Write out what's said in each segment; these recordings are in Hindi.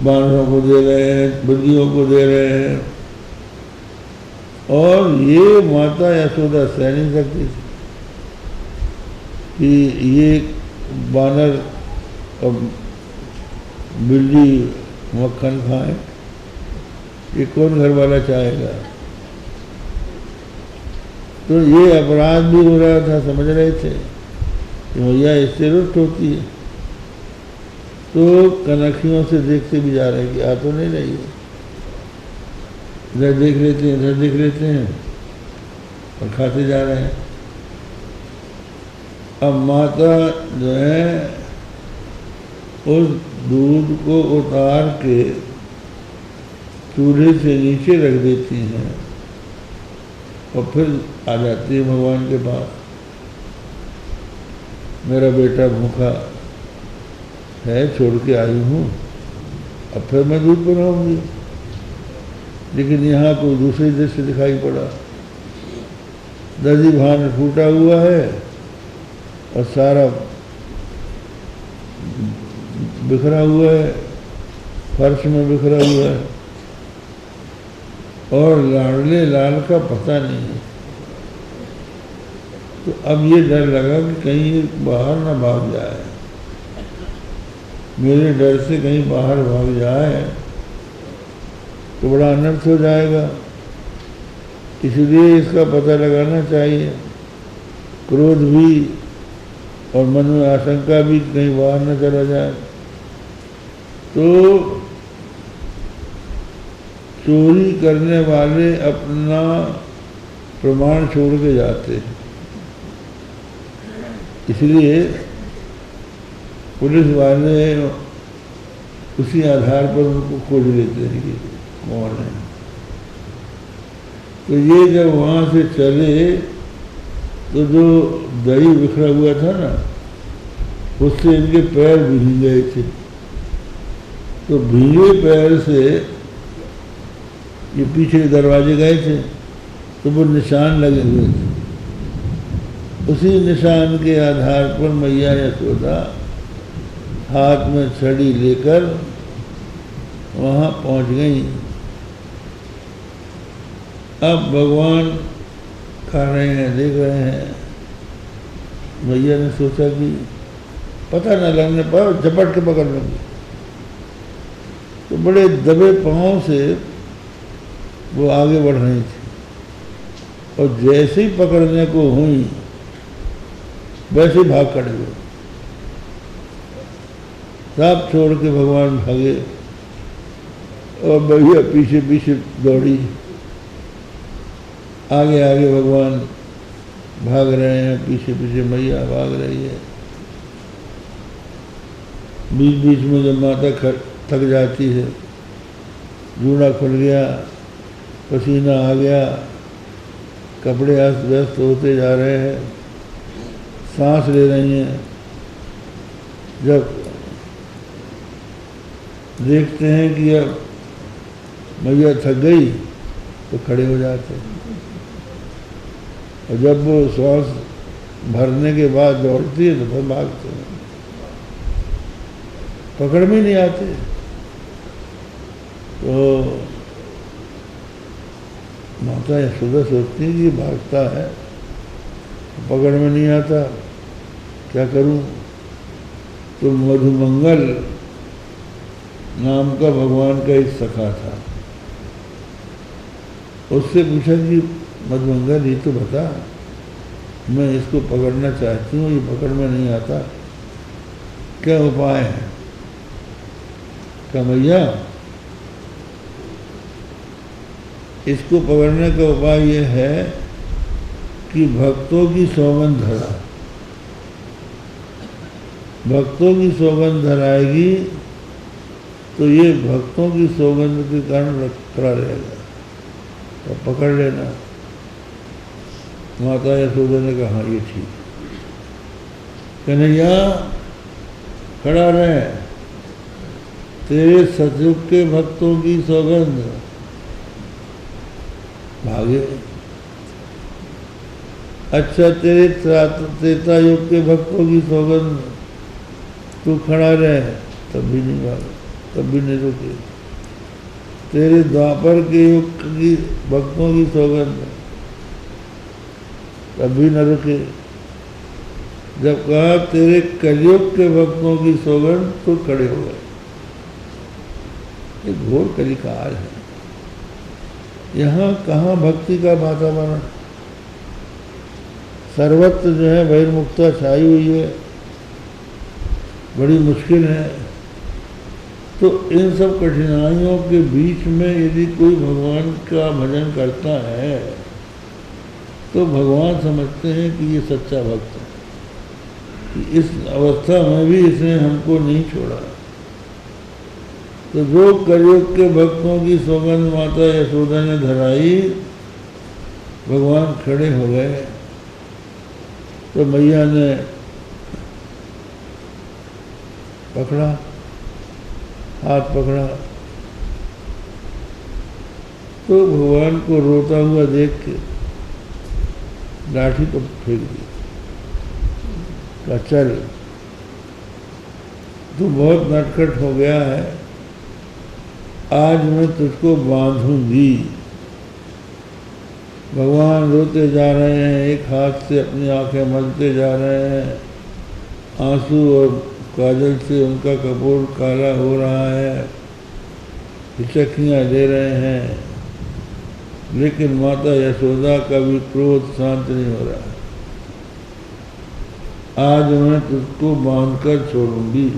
बानरों को दे रहे हैं, बिल्लियों को दे रहे हैं। और ये माता यशोदा सह नहीं सकती थी कि ये बानर और बिल्ली मक्खन खाए, ये कौन घर वाला चाहेगा। तो ये अपराध भी हो रहा था, समझ रहे थे कि मैया इससे रुष्ट होती है। तो कनखियों से देखते भी जा रहे हैं कि आ तो नहीं रही है, इधर देख लेते हैं, इधर देख लेते हैं और खाते जा रहे हैं। अब माता जो है उस दूध को उतार के चूल्हे से नीचे रख देती हैं और फिर आ जाती है भगवान के पास। मेरा बेटा भूखा है, छोड़ के आई हूँ, अब फिर मैं दूध बनाऊंगी। लेकिन यहाँ कोई दूसरी दृश्य दिखाई पड़ा। दधी भान फूटा हुआ है और सारा बिखरा हुआ है, फर्श में बिखरा हुआ है और लाडले लाल का पता नहीं है। तो अब ये डर लगा कि कहीं बाहर ना भाग जाए, मेरे डर से कहीं बाहर भाग जाए तो बड़ा अनर्थ हो जाएगा। इसलिए इसका पता लगाना चाहिए। क्रोध भी और मन में आशंका भी कहीं बाहर न चला जाए। तो चोरी करने वाले अपना प्रमाण छोड़ के जाते हैं, इसलिए पुलिस वाले उसी आधार पर उनको खोज लेते हैं कि कौन है। तो ये जब वहाँ से चले तो जो दही बिखरा हुआ था ना, उससे इनके पैर भीग गए थे। तो भीगे पैर से ये पीछे दरवाजे गए थे तो वो निशान लगे हुए थे। उसी निशान के आधार पर मैया यशोदा हाथ में छड़ी लेकर वहाँ पहुँच गई। अब भगवान खा रहे हैं, देख रहे हैं। मैया ने सोचा कि पता न लगने पर झपट के पकड़ लेंगे। तो बड़े दबे पांव से वो आगे बढ़ रही थी और जैसे ही पकड़ने को हुई वैसे ही भाग खड़े हुए। सब छोड़ के भगवान भागे और मैया पीछे पीछे दौड़ी। आगे आगे भगवान भाग रहे हैं, पीछे पीछे मैया भाग रही है। बीच बीच में जब माता थक जाती है, जूड़ा खुल गया, पसीना आ गया, कपड़े अस्त व्यस्त होते जा रहे हैं, सांस ले रही हैं। जब देखते हैं कि अब मैया थक गई तो खड़े हो जाते हैं और जब वो सांस भरने के बाद दौड़ती है तो फिर भागते हैं, पकड़ में नहीं आते। तो माता यशोदा सोचती है कि भागता है, पकड़ में नहीं आता, क्या करूं। तो मधुमंगल नाम का भगवान का एक सखा था, उससे पूछा कि मधुमंगल ये तो बता, मैं इसको पकड़ना चाहती हूँ, ये पकड़ में नहीं आता, क्या उपाय है। क्या मैया इसको पकड़ने का उपाय ये है कि भक्तों की सौगंध धरा, भक्तों की सौगंध धराएगी तो ये भक्तों की सौगंध के कारण खड़ा रहेगा, तो पकड़ लेना। माता यशोदा ने कहा ये ठीक। कन्हैया खड़ा रहे, तेरे सतयुग के भक्तों की सौगंध। भागे। अच्छा तेरे त्रेता युग के भक्तों की सौगंध, तू खड़ा रहे, तब भी नहीं भागा। तब भी नहीं रुके। तेरे द्वापर के युग की भक्तों की सौगंध तब भी न रुके। जब कहा तेरे कलयुग के भक्तों की सौगंध तो खड़े हो गए। एक घोर कलिकाल है। यहाँ कहाँ भक्ति का वातावरण, सर्वत्र जो है बहिर्मुखता छाई हुई है, बड़ी मुश्किल है। तो इन सब कठिनाइयों के बीच में यदि कोई भगवान का भजन करता है तो भगवान समझते हैं कि ये सच्चा भक्त है, कि इस अवस्था में भी इसने हमको नहीं छोड़ा। तो जो कलयुग के भक्तों की सौगंध माता यशोदा ने धराई, भगवान खड़े हो गए। तो मैया ने पकड़ा, हाथ पकड़ा, तो भगवान को रोता हुआ देख के लाठी को फेंक दी। कहा चल, तू बहुत नटखट हो गया है, आज मैं तुझको बांधूंगी। भगवान रोते जा रहे हैं, एक हाथ से अपनी आंखें मलते जा रहे हैं, आंसू और काजल से उनका कपूर काला हो रहा है, हिचकियाँ ले रहे हैं, लेकिन माता यशोदा का भी क्रोध शांत नहीं हो रहा है। आज मैं तुझको बांधकर छोड़ूंगी।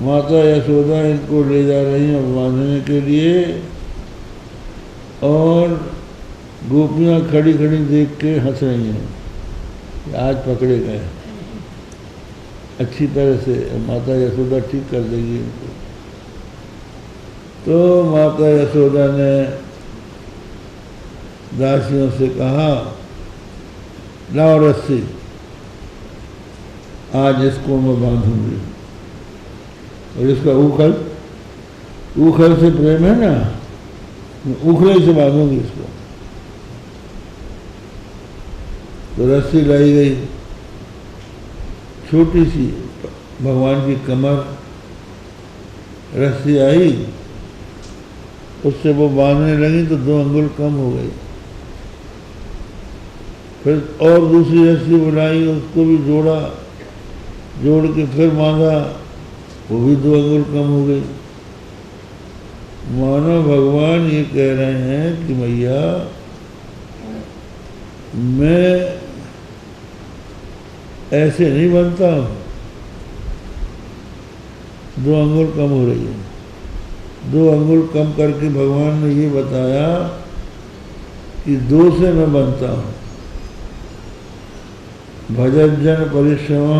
माता यशोदा इनको ले जा रही हैं बांधने के लिए, और गोपियाँ खड़ी खड़ी देख के हंस रही हैं। आज पकड़े गए, अच्छी तरह से माता यशोदा ठीक कर देगी इनको। तो माता यशोदा ने दासियों से कहा, लाओ रस्सी, आज इसको मैं बांधूंगी। और इसका उखल से प्रेम है ना, उखले से बांधूंगी इसको। तो रस्सी लाई गई, छोटी सी भगवान की कमर रस्सी आई, उससे वो बांधने लगी तो 2 अंगुल कम हो गई। फिर और दूसरी रस्सी बनाई, उसको भी जोड़ा, जोड़ के फिर बांधा, वो भी 2 अंगुल कम हो गई। मानो भगवान ये कह रहे हैं कि मैया मैं ऐसे नहीं बनता हूँ, 2 अंगुल कम हो रही है। 2 अंगुल कम करके भगवान ने ये बताया कि 2 से मैं बनता हूँ। भजन परिश्रम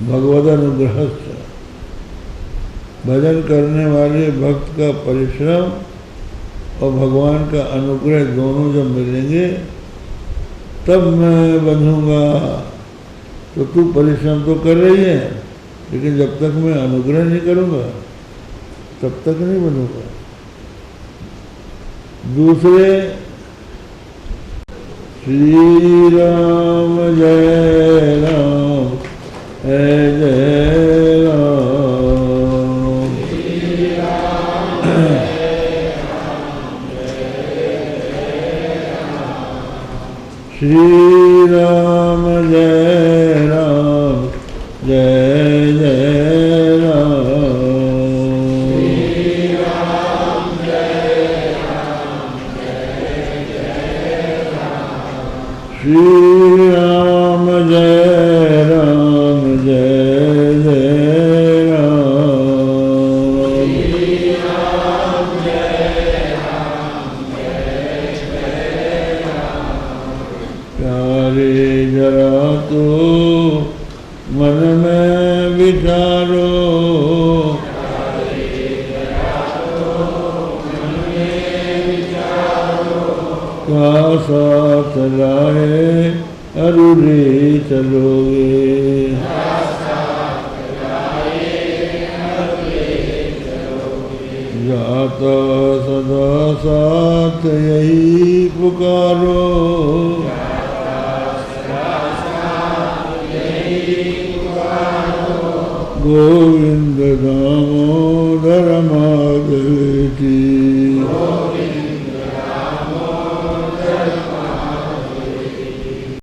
भगवद अनुग्रह। भजन करने वाले भक्त का परिश्रम और भगवान का अनुग्रह दोनों जब मिलेंगे तब मैं बंधूंगा। तो तू परिश्रम तो कर रही है, लेकिन जब तक मैं अनुग्रह नहीं करूंगा तब तक नहीं बंधूंगा। दूसरे, श्री राम जय राम जय राम, श्री राम जय राम जय जय राम, श्री राम जय राम जय जय राम, श्री राम जय राम जय जय राम। प्यारे जरा तो मन में विचारो, क्या साथ लाए अरुरे चलोगे, जाता सदा साथ यही पुकारो, गोविंद दामोदर माधवेति।